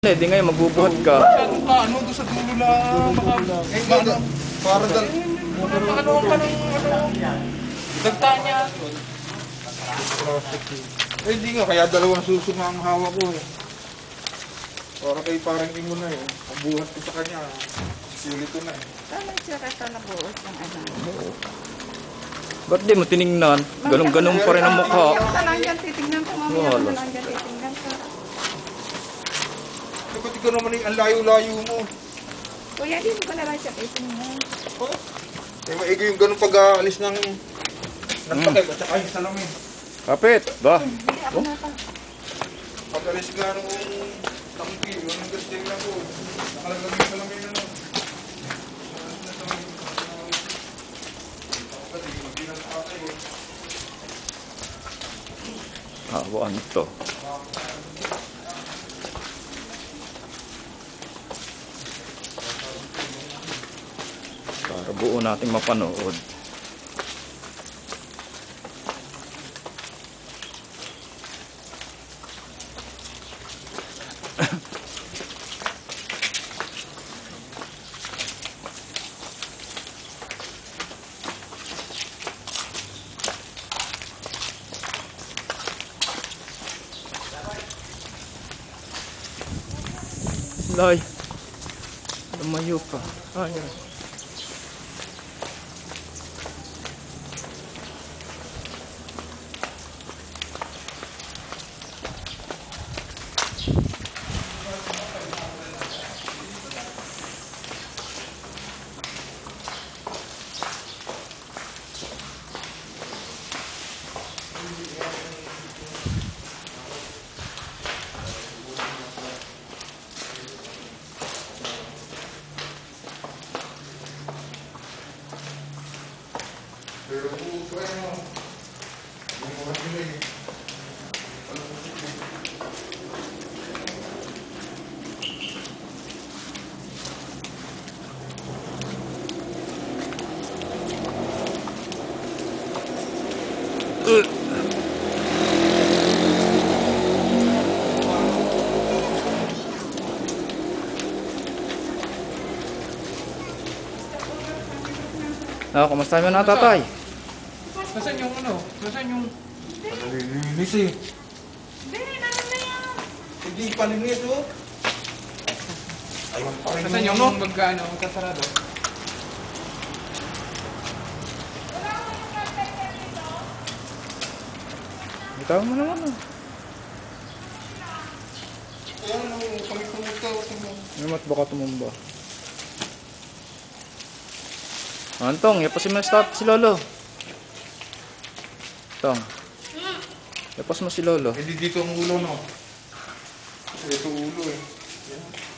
Di ngayon magbubuhat ka. Masyadong ano doon sa dulo lang. Para dal. Ano ka ng dagta niya. Eh di nga, kaya dalawang suso nga ang hawak ko eh. Para kay parang imo na eh. Ang buhat ko sa kanya, sulit ko na eh. Tama siya kasi nabuot ng ano. Ba't di mo tinignan? Ganun-ganun pa rin ang mukha. Basta lang dyan, titignan ko mamaya. Basta lang dyan, titignan ko. Ba't ikaw naman ang layo-layo mo? Kuya, di ko na lang siya titignan. Oh? Eh maigi yung ganun pag-aalis ng takip at saka yung salamin. Kapit, ba? Hindi ako nata. Pag-alis nga nung tangki, yun ang gasting lang ko. Nakalaglag yung salamin na lang. Hawaan to. Para buo nating mapanood. Lay. Lumayo pa. Ayan. Pero puso ay mo. Yung mga pinay. Kumusta mo na tatay? Nasaan yung ano? Nasaan yung... Nalilinis eh. Hindi, naman na yan. Hindi palinis oh. Ayun pa rin. Nasaan yung magkano, kasarado? Ikaw mo naman ah. Ayan, kami pumunta. Namat baka tumumba. Antong, yapasin mo si Lolo. Tong. Yapas mo si Lolo. Hindi dito ang ulo no. Ito ulo eh. Yan.